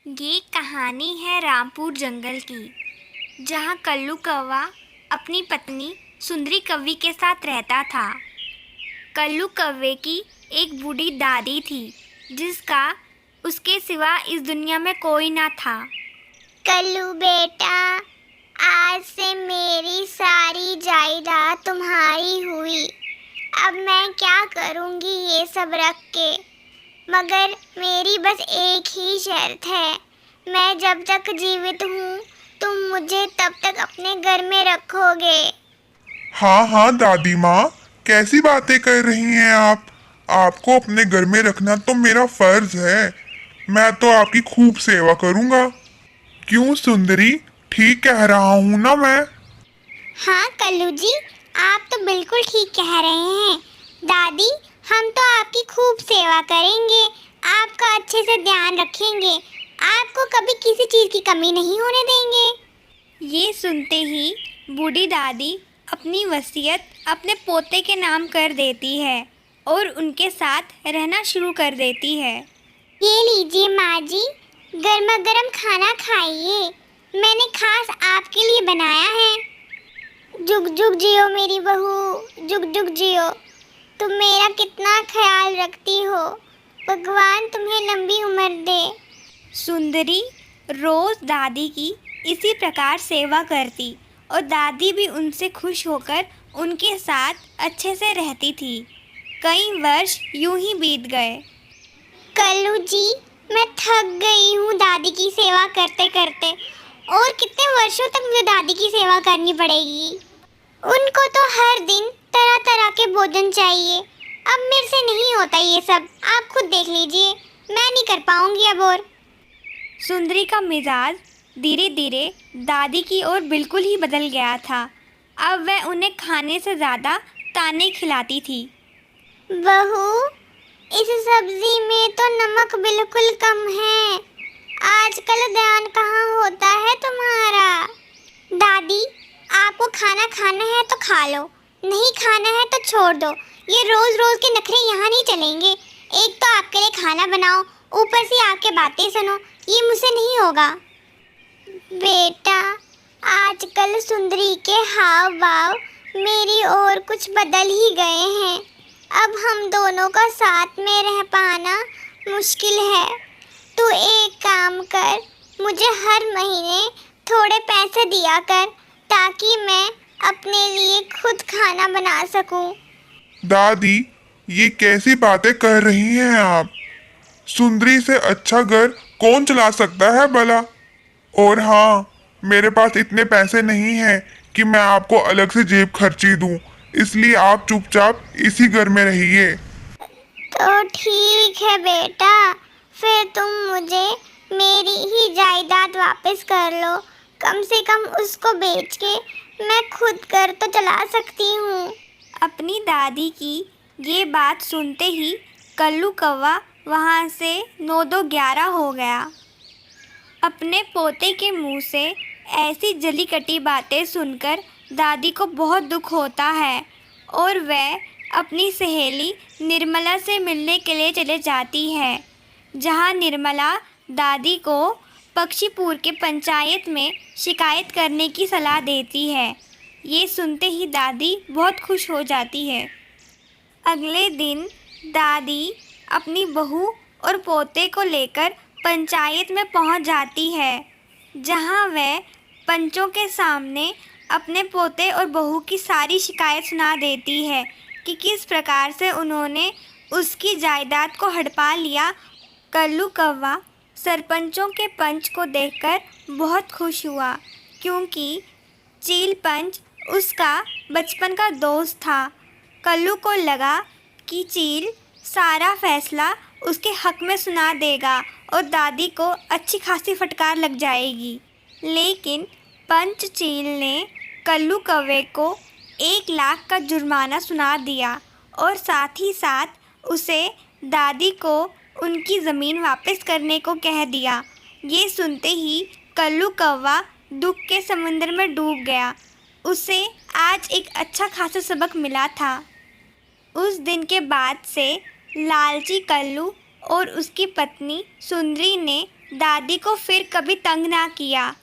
ये कहानी है रामपुर जंगल की, जहाँ कल्लू कौवा अपनी पत्नी सुंदरी कौवी के साथ रहता था। कल्लू कौवे की एक बूढ़ी दादी थी, जिसका उसके सिवा इस दुनिया में कोई ना था। कल्लू बेटा, आज से मेरी सारी जायदाद तुम्हारी हुई। अब मैं क्या करूँगी ये सब रख के? मगर मेरी बस एक ही शर्त है, मैं जब तक जीवित हूँ तुम मुझे तब तक अपने घर में रखोगे। हाँ हाँ दादी माँ, कैसी बातें कर रही हैं आप। आपको अपने घर में रखना तो मेरा फर्ज है। मैं तो आपकी खूब सेवा करूँगा। क्यों सुंदरी, ठीक कह रहा हूँ ना मैं? हाँ कल्लू जी, आप तो बिल्कुल ठीक कह रहे हैं। दादी, हम तो आपकी खूब सेवा करेंगे, आपका अच्छे से ध्यान रखेंगे, आपको कभी किसी चीज़ की कमी नहीं होने देंगे। ये सुनते ही बूढ़ी दादी अपनी वसीयत अपने पोते के नाम कर देती है और उनके साथ रहना शुरू कर देती है। ये लीजिए माँ जी, गर्मा गर्म खाना खाइए, मैंने खास आपके लिए बनाया है। जुग जुग जियो मेरी बहू, जुग जुग जियो। तुम मेरा कितना ख्याल रखती हो, भगवान तुम्हें लंबी उम्र दे। सुंदरी रोज दादी की इसी प्रकार सेवा करती और दादी भी उनसे खुश होकर उनके साथ अच्छे से रहती थी। कई वर्ष यूं ही बीत गए। कल्लू जी, मैं थक गई हूँ दादी की सेवा करते करते। और कितने वर्षों तक मुझे दादी की सेवा करनी पड़ेगी? उनको तो हर दिन तरह तरह के भोजन चाहिए। अब मेरे से नहीं होता ये सब, आप खुद देख लीजिए, मैं नहीं कर पाऊंगी अब। और सुंदरी का मिजाज धीरे धीरे दादी की ओर बिल्कुल ही बदल गया था। अब वह उन्हें खाने से ज़्यादा ताने खिलाती थी। बहू, इस सब्जी में तो नमक बिल्कुल कम है, आजकल ध्यान कहाँ होता है तुम्हारा? दादी, आपको खाना खाना है तो खा लो, नहीं खाना है तो छोड़ दो। ये रोज रोज के नखरे यहाँ नहीं चलेंगे। एक तो आपके लिए खाना बनाओ, ऊपर से आपके बातें सुनो, ये मुझसे नहीं होगा। बेटा, आजकल सुंदरी के हाव भाव मेरी ओर कुछ बदल ही गए हैं। अब हम दोनों का साथ में रह पाना मुश्किल है। तू एक काम कर, मुझे हर महीने थोड़े पैसे दिया कर, ताकि मैं अपने लिए खुद खाना बना सकूं। दादी, ये कैसी बातें कर रही हैं आप। सुंदरी से अच्छा घर कौन चला सकता है भला। और हाँ, मेरे पास इतने पैसे नहीं हैं कि मैं आपको अलग से जेब खर्ची दूं, इसलिए आप चुपचाप इसी घर में रहिए। तो ठीक है बेटा, फिर तुम मुझे मेरी ही जायदाद वापस कर लो। कम से कम उसको बेच के मैं खुद घर तो चला सकती हूँ। अपनी दादी की ये बात सुनते ही कल्लू कौवा वहाँ से 9-2-11 हो गया। अपने पोते के मुंह से ऐसी जली कटी बातें सुनकर दादी को बहुत दुख होता है और वह अपनी सहेली निर्मला से मिलने के लिए चले जाती है, जहाँ निर्मला दादी को पक्षीपुर के पंचायत में शिकायत करने की सलाह देती है। ये सुनते ही दादी बहुत खुश हो जाती है। अगले दिन दादी अपनी बहू और पोते को लेकर पंचायत में पहुंच जाती है, जहां वह पंचों के सामने अपने पोते और बहू की सारी शिकायत सुना देती है कि किस प्रकार से उन्होंने उसकी जायदाद को हड़पा लिया। कल्लू कौवा सरपंचों के पंच को देखकर बहुत खुश हुआ, क्योंकि चील पंच उसका बचपन का दोस्त था। कल्लू को लगा कि चील सारा फैसला उसके हक में सुना देगा और दादी को अच्छी खासी फटकार लग जाएगी। लेकिन पंच चील ने कल्लू कौवे को 1 लाख का जुर्माना सुना दिया और साथ ही साथ उसे दादी को उनकी ज़मीन वापस करने को कह दिया। ये सुनते ही कल्लू कौवा दुख के समुद्र में डूब गया। उसे आज एक अच्छा खासा सबक मिला था। उस दिन के बाद से लालची कल्लू और उसकी पत्नी सुंदरी ने दादी को फिर कभी तंग ना किया।